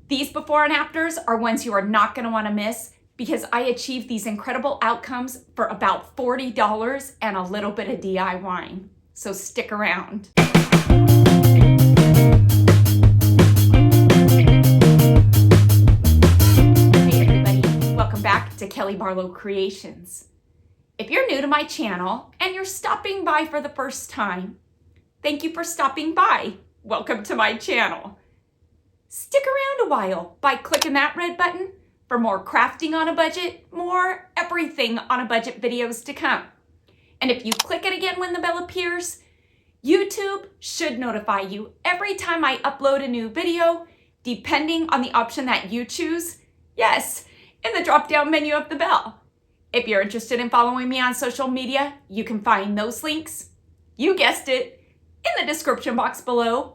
These before and afters are ones you are not going to want to miss because I achieved these incredible outcomes for about $40 and a little bit of DIY. So stick around. Hey everybody, welcome back to Kelly Barlow Creations. If you're new to my channel and you're stopping by for the first time, thank you for stopping by. Welcome to my channel. Stick around a while by clicking that red button for more crafting on a budget, more everything on a budget videos to come. And if you click it again when the bell appears, YouTube should notify you every time I upload a new video, depending on the option that you choose. Yes, in the drop-down menu of the bell. If you're interested in following me on social media, you can find those links, you guessed it, in the description box below.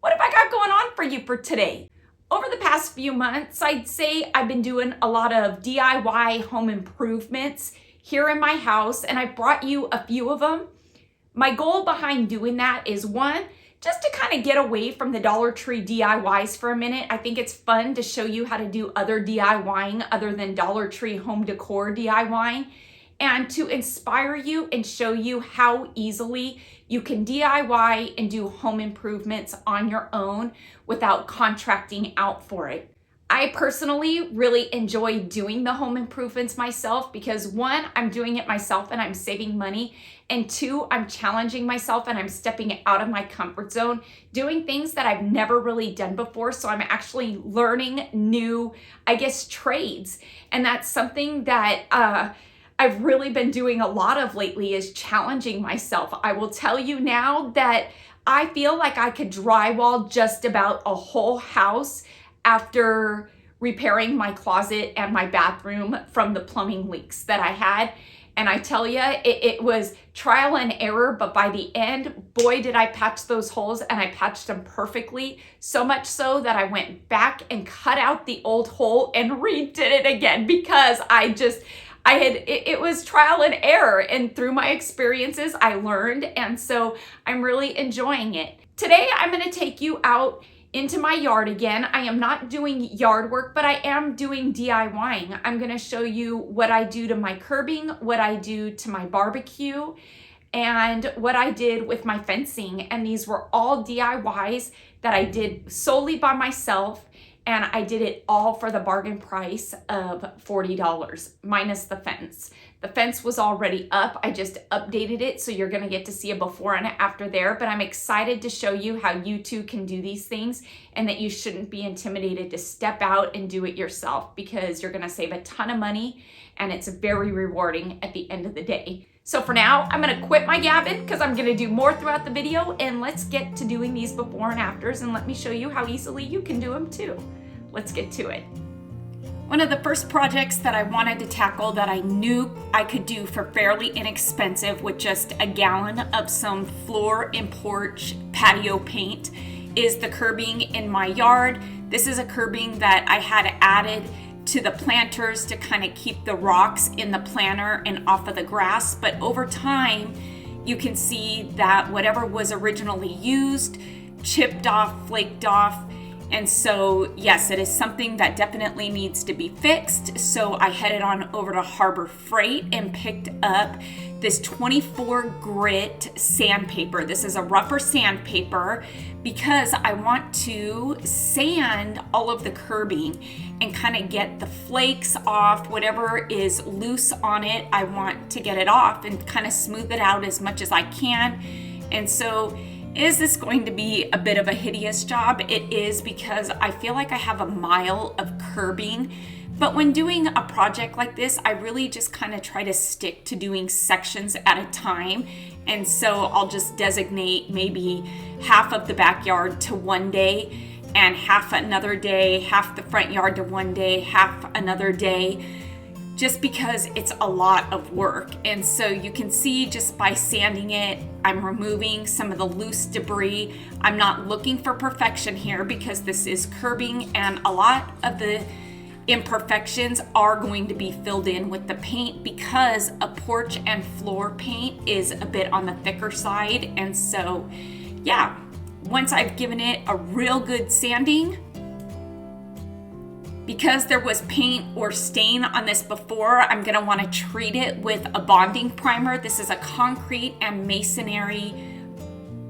What have I got going on for you for today? Over the past few months, I'd say I've been doing a lot of DIY home improvements here in my house, and I brought you a few of them. My goal behind doing that is one, just to kind of get away from the Dollar Tree DIYs for a minute. I think it's fun to show you how to do other DIYing other than Dollar Tree home decor DIYing, and to inspire you and show you how easily you can DIY and do home improvements on your own without contracting out for it. I personally really enjoy doing the home improvements myself because one, I'm doing it myself and I'm saving money, and two, I'm challenging myself and I'm stepping out of my comfort zone, doing things that I've never really done before. So I'm actually learning new, trades. And that's something that I've really been doing a lot of lately, is challenging myself. I will tell you now that I feel like I could drywall just about a whole house after repairing my closet and my bathroom from the plumbing leaks that I had. And I tell you, it was trial and error, but by the end, boy, did I patch those holes, and I patched them perfectly. So much so that I went back and cut out the old hole and redid it again because it was trial and error, and through my experiences, I learned, and so I'm really enjoying it. Today, I'm gonna take you out into my yard again. I am not doing yard work, but I am doing DIYing. I'm gonna show you what I do to my curbing, what I do to my barbecue, and what I did with my fencing. And these were all DIYs that I did solely by myself, and I did it all for the bargain price of $40, minus the fence. The fence was already up. I just updated it, so you're gonna get to see a before and after there, but I'm excited to show you how you too can do these things, and that you shouldn't be intimidated to step out and do it yourself, because you're gonna save a ton of money, and it's very rewarding at the end of the day. So for now, I'm gonna quit my gabbing because I'm gonna do more throughout the video, and let's get to doing these before and afters, and let me show you how easily you can do them too. Let's get to it. One of the first projects that I wanted to tackle that I knew I could do for fairly inexpensive with just a gallon of some floor and porch patio paint is the curbing in my yard. This is a curbing that I had added to the planters to kind of keep the rocks in the planter and off of the grass, but over time you can see that whatever was originally used chipped off, flaked off. And so, yes, it is something that definitely needs to be fixed. So I headed on over to Harbor Freight and picked up this 24 grit sandpaper. This is a rougher sandpaper because I want to sand all of the curbing and kind of get the flakes off, whatever is loose on it. I want to get it off and kind of smooth it out as much as I can. And so, is this going to be a bit of a hideous job? It is, because I feel like I have a mile of curbing. But when doing a project like this, I really just kind of try to stick to doing sections at a time. And so I'll just designate maybe half of the backyard to one day, and half another day, half the front yard to one day, half another day, just because it's a lot of work. And so you can see just by sanding it, I'm removing some of the loose debris. I'm not looking for perfection here because this is curbing, and a lot of the imperfections are going to be filled in with the paint because a porch and floor paint is a bit on the thicker side. And so, yeah, once I've given it a real good sanding, Because there was paint or stain on this before, I'm gonna wanna treat it with a bonding primer. This is a concrete and masonry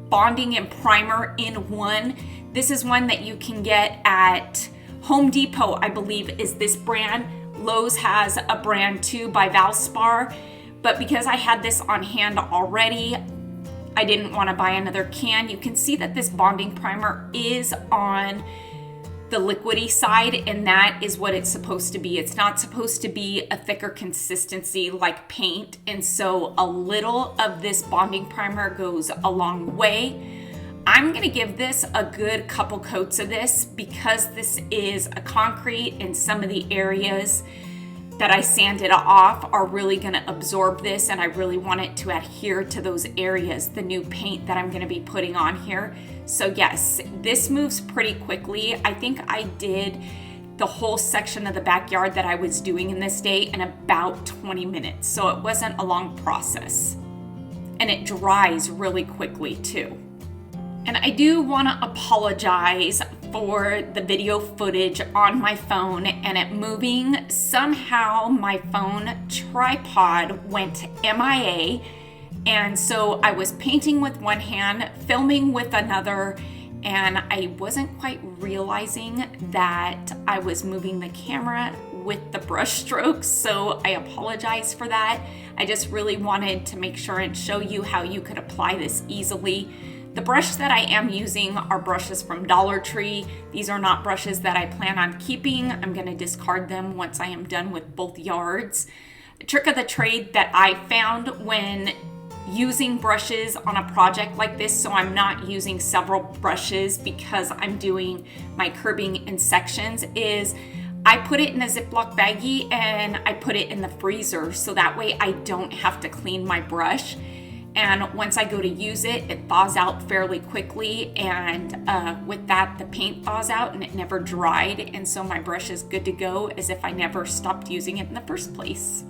bonding and primer in one. This is one that you can get at Home Depot, I believe is this brand. Lowe's has a brand too by Valspar, but because I had this on hand already, I didn't wanna buy another can. You can see that this bonding primer is on the liquidy side, and that is what it's supposed to be. It's not supposed to be a thicker consistency like paint, and so a little of this bonding primer goes a long way. I'm gonna give this a good couple coats of this because this is a concrete, and some of the areas that I sanded off are really gonna absorb this, and I really want it to adhere to those areas, the new paint that I'm gonna be putting on here. So yes, this moves pretty quickly. I think I did the whole section of the backyard that I was doing in this day in about 20 minutes. So it wasn't a long process. And it dries really quickly too. And I do wanna apologize for the video footage on my phone and it moving. Somehow my phone tripod went MIA, and so I was painting with one hand, filming with another, and I wasn't quite realizing that I was moving the camera with the brush strokes, so I apologize for that. I just really wanted to make sure and show you how you could apply this easily. The brush that I am using are brushes from Dollar Tree. These are not brushes that I plan on keeping. I'm gonna discard them once I am done with both yards. The trick of the trade that I found when using brushes on a project like this, so I'm not using several brushes because I'm doing my curbing in sections, is I put it in a Ziploc baggie and I put it in the freezer so that way I don't have to clean my brush. And once I go to use it, it thaws out fairly quickly, and with that the paint thaws out and it never dried, and so my brush is good to go as if I never stopped using it in the first place.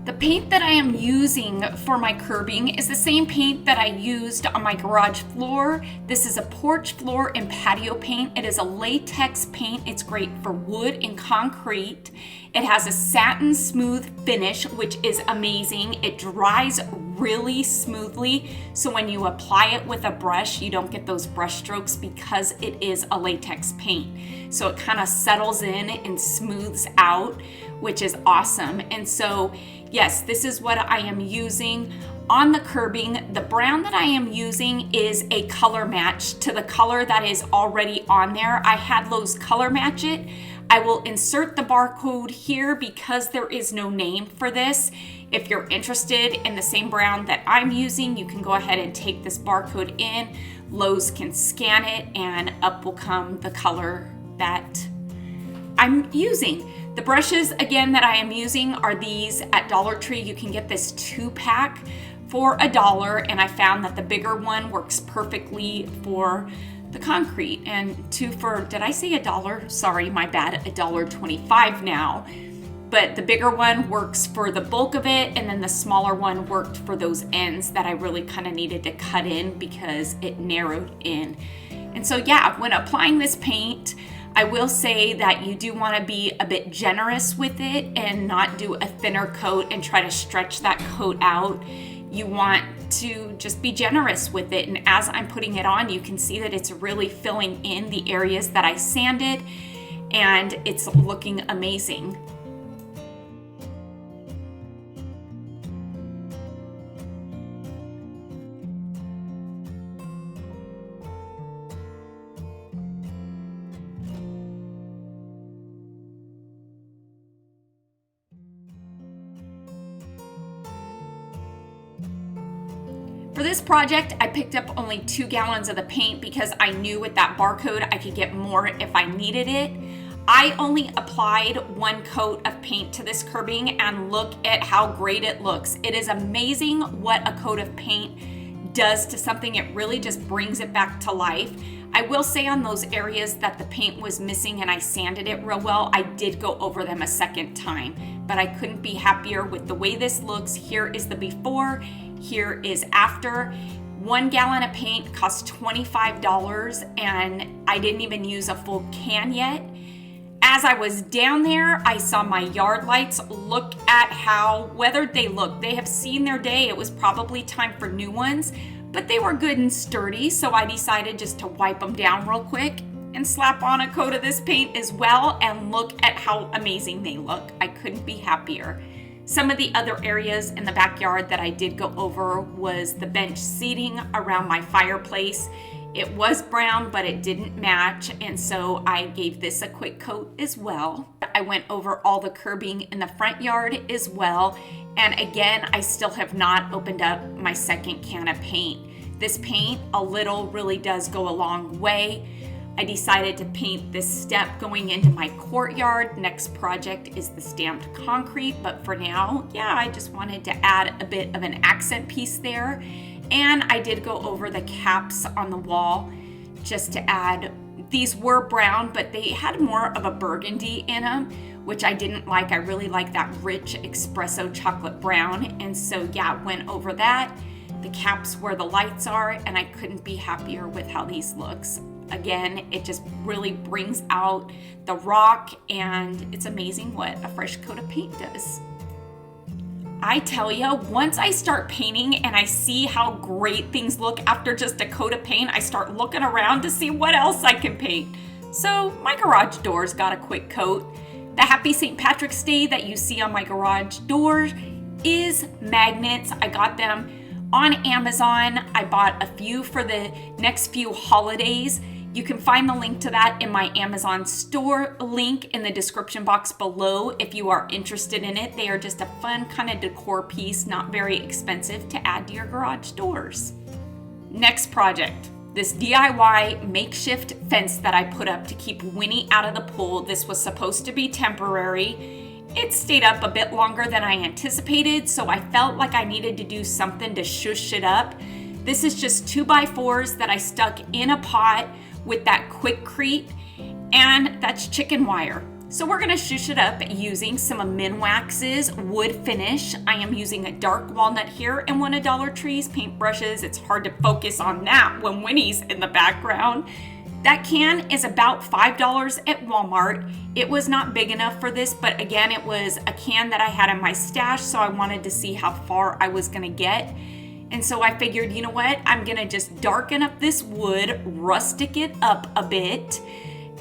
The paint that I am using for my curbing is the same paint that I used on my garage floor. This is a porch floor and patio paint. It is a latex paint. It's great for wood and concrete. It has a satin smooth finish, which is amazing. It dries really smoothly, so when you apply it with a brush, you don't get those brush strokes because it is a latex paint. So it kind of settles in and smooths out, which is awesome. And so yes, this is what I am using on the curbing. The brown that I am using is a color match to the color that is already on there. I had Lowe's color match it. I will insert the barcode here because there is no name for this. If you're interested in the same brown that I'm using, you can go ahead and take this barcode in. Lowe's can scan it and up will come the color that I'm using. The brushes, again, that I am using are these at Dollar Tree. You can get this 2-pack for $1, and I found that the bigger one works perfectly for the concrete. And 2 for, did I say $1? Sorry, my bad, $1.25 now. But the bigger one works for the bulk of it, and then the smaller one worked for those ends that I really kind of needed to cut in because it narrowed in. And so yeah, when applying this paint, I will say that you do want to be a bit generous with it and not do a thinner coat and try to stretch that coat out. You want to just be generous with it, and as I'm putting it on, you can see that it's really filling in the areas that I sanded, and it's looking amazing. For this project, I picked up only 2 gallons of the paint because I knew with that barcode I could get more if I needed it. I only applied 1 coat of paint to this curbing, and look at how great it looks. It is amazing what a coat of paint does to something. It really just brings it back to life. I will say on those areas that the paint was missing and I sanded it real well, I did go over them a second time, but I couldn't be happier with the way this looks. Here is the before, here is after. 1 gallon of paint cost $25, and I didn't even use a full can yet. As I was down there, I saw my yard lights. Look at how weathered they look. They have seen their day. It was probably time for new ones, but they were good and sturdy, so I decided just to wipe them down real quick and slap on a coat of this paint as well, and look at how amazing they look. I couldn't be happier. Some of the other areas in the backyard that I did go over was the bench seating around my fireplace. It was brown, but it didn't match, and so I gave this a quick coat as well. I went over all the curbing in the front yard as well, and again, I still have not opened up my second can of paint. This paint, a little really does go a long way. I decided to paint this step going into my courtyard. Next project is the stamped concrete, but for now, yeah, I just wanted to add a bit of an accent piece there. And I did go over the caps on the wall just to add. These were brown, but they had more of a burgundy in them, which I didn't like. I really like that rich espresso chocolate brown. And so yeah, went over that. The caps where the lights are, and I couldn't be happier with how these looks. Again, it just really brings out the rock, and it's amazing what a fresh coat of paint does. I tell you, once I start painting and I see how great things look after just a coat of paint, I start looking around to see what else I can paint. So my garage doors got a quick coat. The Happy St. Patrick's Day that you see on my garage door is magnets. I got them on Amazon. I bought a few for the next few holidays. You can find the link to that in my Amazon store link in the description box below if you are interested in it. They are just a fun kind of decor piece, not very expensive, to add to your garage doors. Next project, this DIY makeshift fence that I put up to keep Winnie out of the pool. This was supposed to be temporary. It stayed up a bit longer than I anticipated, so I felt like I needed to do something to shush it up. This is just 2x4s that I stuck in a pot with that Quickcrete, and that's chicken wire. So we're gonna shush it up using some Minwax's wood finish. I am using a dark walnut here and one of Dollar Tree's paintbrushes. It's hard to focus on that when Winnie's in the background. That can is about $5 at Walmart. It was not big enough for this, but again, it was a can that I had in my stash, so I wanted to see how far I was gonna get. And so I figured, you know what, I'm gonna just darken up this wood, rustic it up a bit,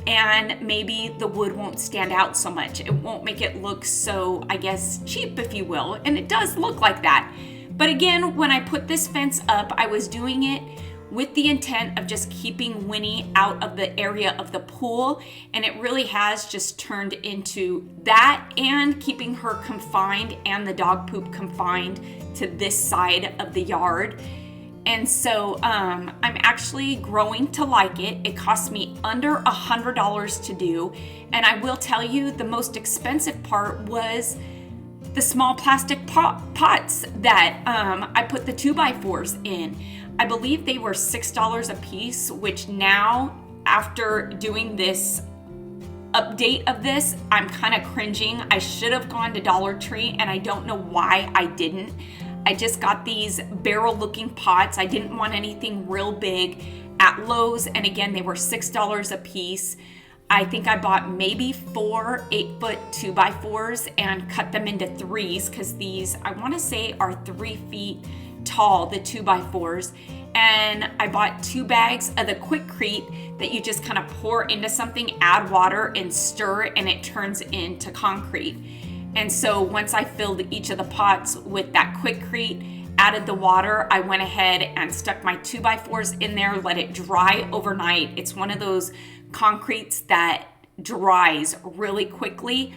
and maybe the wood won't stand out so much. It won't make it look so, I guess, cheap, if you will. And it does look like that. But again, when I put this fence up, I was doing it with the intent of just keeping Winnie out of the area of the pool, and it really has just turned into that, and keeping her confined and the dog poop confined to this side of the yard. And so I'm actually growing to like it. It cost me under $100 to do, and I will tell you the most expensive part was the small plastic pots that I put the 2x4s in. I believe they were $6 a piece, which now, after doing this update of this, I'm kind of cringing. I should have gone to Dollar Tree, and I don't know why I didn't. I just got these barrel looking pots. I didn't want anything real big at Lowe's, and again, they were $6 a piece. I think I bought maybe 4 8-foot 2x4s and cut them into 3s, because these, I want to say, are 3 feet tall, the 2x4s. And I bought 2 bags of the Quickcrete that you just kind of pour into something, add water and stir, and it turns into concrete. And so once I filled each of the pots with that Quickcrete, added the water, I went ahead and stuck my 2x4s in there, let it dry overnight. It's one of those concretes that dries really quickly.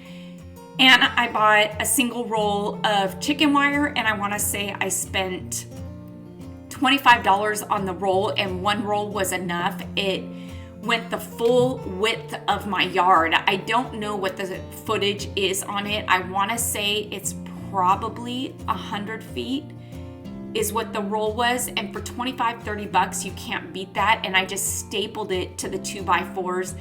And I bought a single roll of chicken wire, and I want to say I spent $25 on the roll, and 1 roll was enough. It went the full width of my yard. I don't know what the footage is on it. I want to say it's probably 100 feet is what the roll was, and for $25-30 you can't beat that. And I just stapled it to the 2x4s,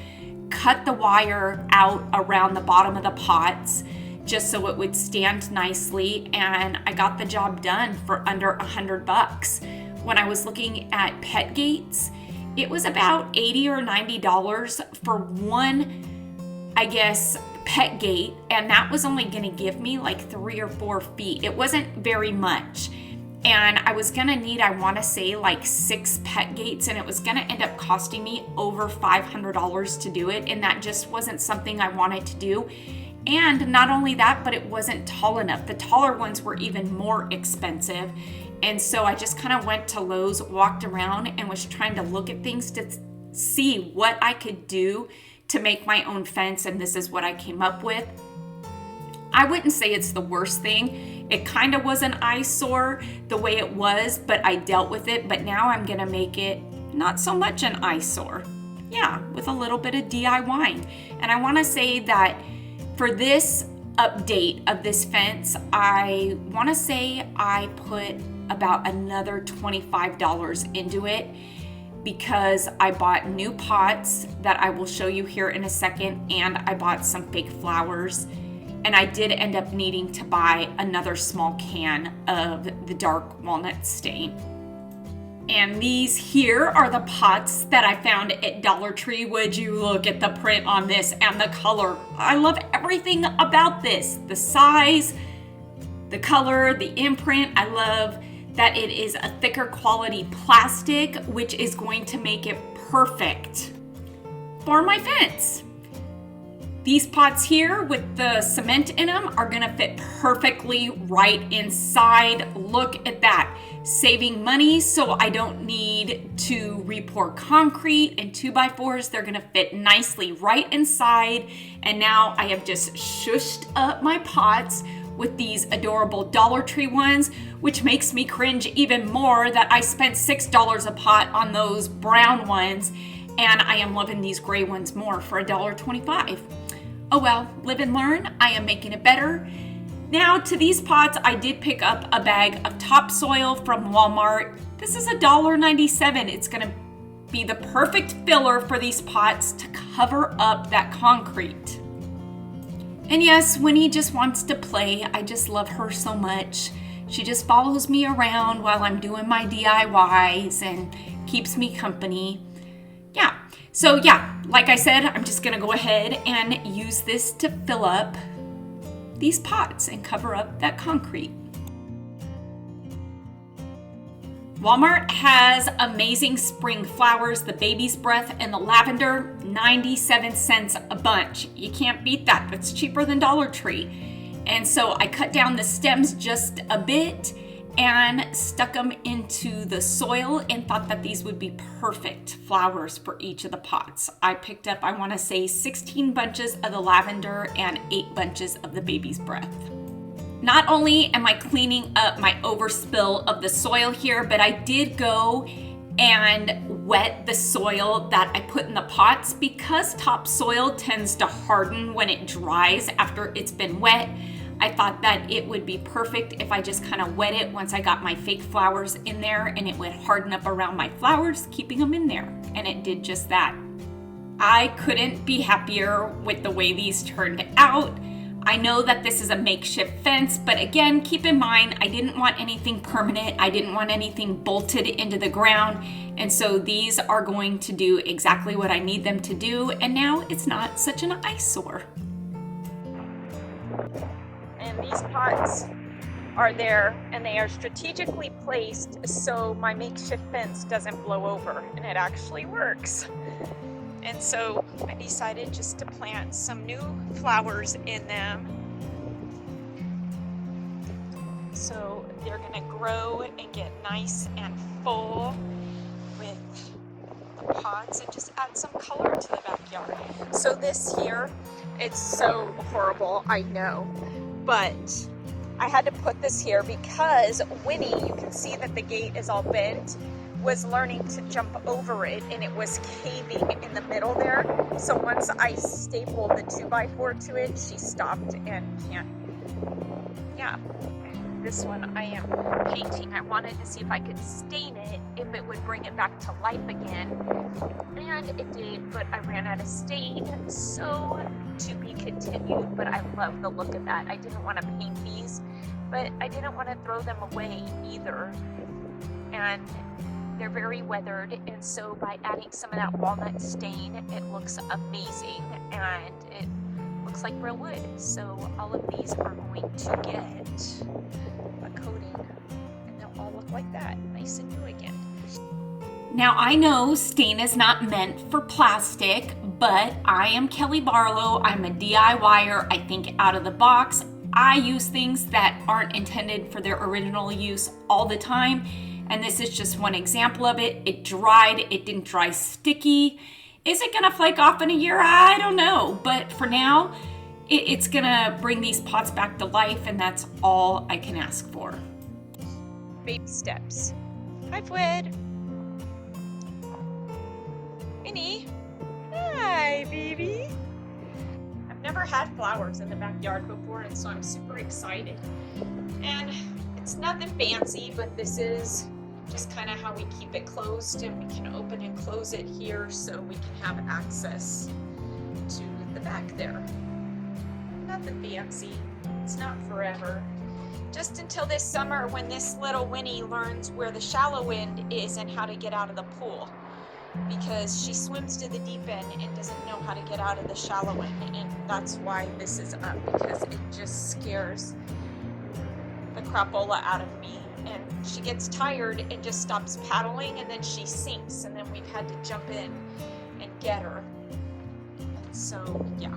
cut the wire out around the bottom of the pots just so it would stand nicely, and I got the job done for under $100. When I was looking at pet gates, it was about $80 or $90 for one, I guess, pet gate, and that was only gonna give me like 3 or 4 feet. It wasn't very much. And I was gonna need, I wanna say, like 6 pet gates, and it was gonna end up costing me over $500 to do it, and that just wasn't something I wanted to do. And not only that, but it wasn't tall enough. The taller ones were even more expensive. And so I just kind of went to Lowe's, walked around, and was trying to look at things to see what I could do to make my own fence, and this is what I came up with. I wouldn't say it's the worst thing. It kind of was an eyesore the way it was, but I dealt with it. But now I'm gonna make it not so much an eyesore. Yeah, with a little bit of DIY. And I wanna say that for this update of this fence, I wanna say I put about another $25 into it, because I bought new pots that I will show you here in a second, and I bought some fake flowers. And I did end up needing to buy another small can of the dark walnut stain. And these here are the pots that I found at Dollar Tree. Would you look at the print on this and the color? I love everything about this. The size, the color, the imprint. I love that it is a thicker quality plastic, which is going to make it perfect for my fence. These pots here with the cement in them are gonna fit perfectly right inside. Look at that. Saving money, so I don't need to re-pour concrete and 2x4s. They're gonna fit nicely right inside. And now I have just shushed up my pots with these adorable Dollar Tree ones, which makes me cringe even more that I spent $6 a pot on those brown ones, and I am loving these gray ones more for $1.25. Oh well, live and learn. I am making it better. Now to these pots, I did pick up a bag of topsoil from Walmart. This is $1.97. It's gonna be the perfect filler for these pots to cover up that concrete. And yes, Winnie just wants to play. I just love her so much. She just follows me around while I'm doing my DIYs and keeps me company. Yeah, so yeah, like I said, I'm just gonna go ahead and use this to fill up these pots and cover up that concrete. Walmart has amazing spring flowers, the baby's breath and the lavender, 97 cents a bunch. You can't beat that. That's cheaper than Dollar Tree. And so I cut down the stems just a bit and stuck them into the soil and thought that these would be perfect flowers for each of the pots. I picked up, I want to say, 16 bunches of the lavender and 8 bunches of the baby's breath. Not only am I cleaning up my overspill of the soil here, but I did go and wet the soil that I put in the pots, because topsoil tends to harden when it dries after it's been wet. I thought that it would be perfect if I just kind of wet it once I got my fake flowers in there, and it would harden up around my flowers, keeping them in there. And it did just that. I couldn't be happier with the way these turned out. I know that this is a makeshift fence, but again, keep in mind, I didn't want anything permanent. I didn't want anything bolted into the ground. And so these are going to do exactly what I need them to do. And now it's not such an eyesore. And these pots are there, and they are strategically placed so my makeshift fence doesn't blow over, and it actually works. And so I decided just to plant some new flowers in them. So they're gonna grow and get nice and full with the pots and just add some color to the backyard. So this here, it's so horrible, I know, but I had to put this here because Winnie, you can see that the gate is all bent, was learning to jump over it, and it was caving in the middle there. So once I stapled the 2x4 to it, she stopped and can't. Yeah, this one I am painting. I wanted to see if I could stain it, if it would bring it back to life again, and it did, but I ran out of stain, so to be continued. But I love the look of that. I didn't want to paint these, but I didn't want to throw them away either, and they're very weathered, and so by adding some of that walnut stain, it looks amazing, and it looks like real wood. So all of these are going to get a coating and they'll all look like that, nice and new again. Now I know stain is not meant for plastic, but I am Kelly Barlow. I'm a DIYer. I think out of the box. I use things that aren't intended for their original use all the time. And this is just one example of it. It dried, it didn't dry sticky. Is it gonna flake off in a year? I don't know. But for now, it's gonna bring these pots back to life, and that's all I can ask for. Baby steps. Hi, Fred. Minnie. Hi, baby. I've never had flowers in the backyard before, and so I'm super excited. And it's nothing fancy, but this is just kind of how we keep it closed, and we can open and close it here so we can have access to the back there. Nothing fancy. It's not forever. Just until this summer when this little Winnie learns where the shallow end is and how to get out of the pool. Because she swims to the deep end and doesn't know how to get out of the shallow end, and that's why this is up, because it just scares the crapola out of me, and she gets tired and just stops paddling, and then she sinks, and then we've had to jump in and get her. And so yeah,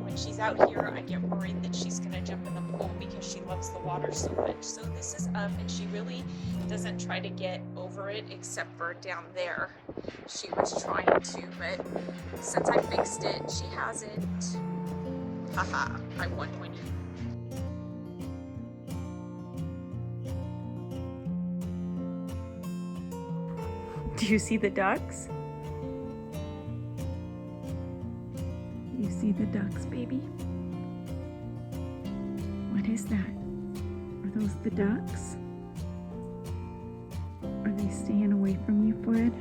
when she's out here I get worried that she's gonna jump in the pool because she loves the water so much. So this is up, and she really doesn't try to get over it except for down there. She was trying to, but since I fixed it, she hasn't. Haha, I won Winnie. Do you see the ducks? You see the ducks, baby? What is that? Are those the ducks? Are they staying away from you, Fred?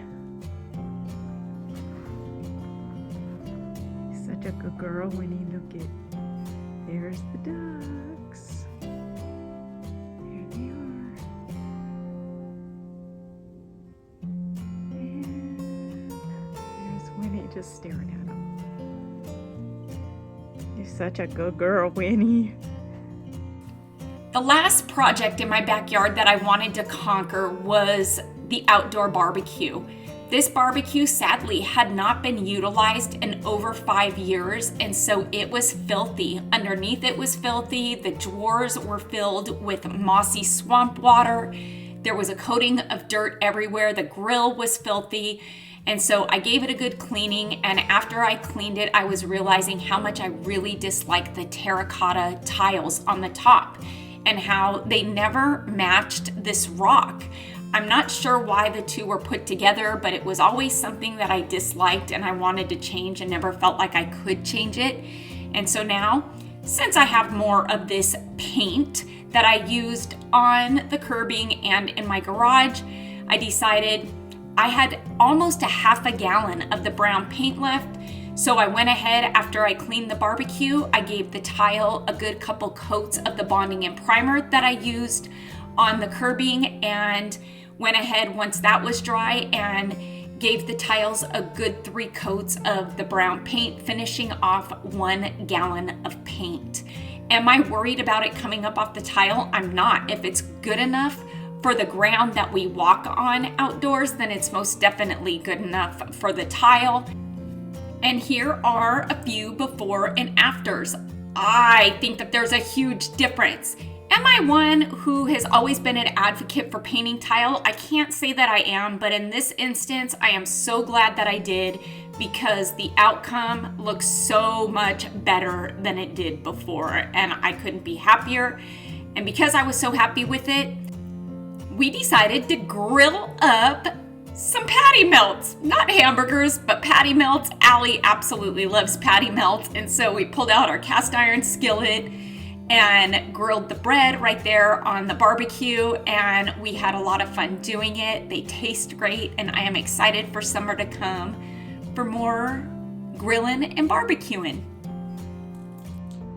You're such a good girl when you look at. There's the ducks. There they are. And there's Winnie just staring at them. You're such a good girl, Winnie. The last project in my backyard that I wanted to conquer was the outdoor barbecue. This barbecue sadly had not been utilized in over 5 years, and so it was filthy. Underneath it was filthy. The drawers were filled with mossy swamp water. There was a coating of dirt everywhere. The grill was filthy. And so I gave it a good cleaning, and after I cleaned it, I was realizing how much I really disliked the terracotta tiles on the top and how they never matched this rock. I'm not sure why the two were put together, but it was always something that I disliked and I wanted to change and never felt like I could change it. And so now, since I have more of this paint that I used on the curbing and in my garage, I decided I had almost a half a gallon of the brown paint left. So I went ahead after I cleaned the barbecue, I gave the tile a good couple coats of the bonding and primer that I used on the curbing, and went ahead once that was dry and gave the tiles a good 3 coats of the brown paint, finishing off 1 gallon of paint. Am I worried about it coming up off the tile? I'm not. If it's good enough for the ground that we walk on outdoors, then it's most definitely good enough for the tile. And here are a few before and afters. I think that there's a huge difference. Am I one who has always been an advocate for painting tile? I can't say that I am, but in this instance, I am so glad that I did, because the outcome looks so much better than it did before, and I couldn't be happier. And because I was so happy with it, we decided to grill up some patty melts. Not hamburgers, but patty melts. Allie absolutely loves patty melts, and so we pulled out our cast iron skillet and grilled the bread right there on the barbecue, and we had a lot of fun doing it. They taste great, and I am excited for summer to come for more grilling and barbecuing.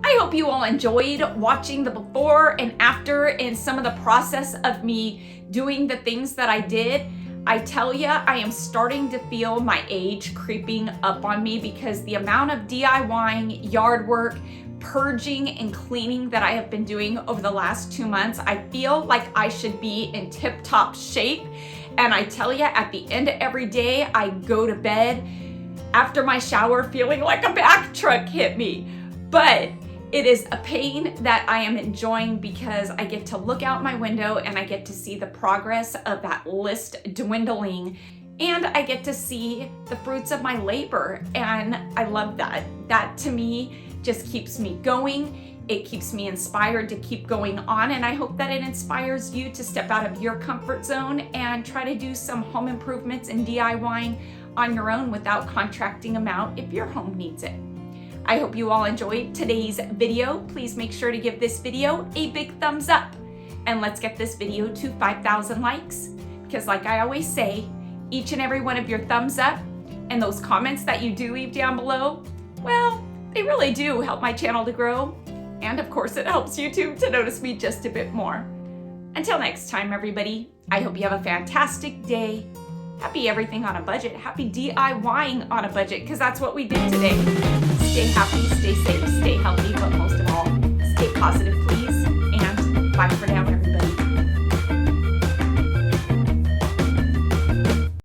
I hope you all enjoyed watching the before and after and some of the process of me doing the things that I did. I tell ya, I am starting to feel my age creeping up on me because the amount of DIYing, yard work, purging and cleaning that I have been doing over the last 2 months, I feel like I should be in tip-top shape. And I tell ya, at the end of every day, I go to bed after my shower feeling like a back truck hit me. But it is a pain that I am enjoying because I get to look out my window and I get to see the progress of that list dwindling, and I get to see the fruits of my labor, and I love that. That to me just keeps me going. It keeps me inspired to keep going on, and I hope that it inspires you to step out of your comfort zone and try to do some home improvements and DIYing on your own without contracting them out if your home needs it. I hope you all enjoyed today's video. Please make sure to give this video a big thumbs up, and let's get this video to 5,000 likes, because like I always say, each and every one of your thumbs up and those comments that you do leave down below, well, they really do help my channel to grow. And of course, it helps YouTube to notice me just a bit more. Until next time, everybody, I hope you have a fantastic day. Happy everything on a budget. Happy DIYing on a budget, because that's what we did today. Stay happy, stay safe, stay healthy, but most of all, stay positive, please. And bye for now, everybody.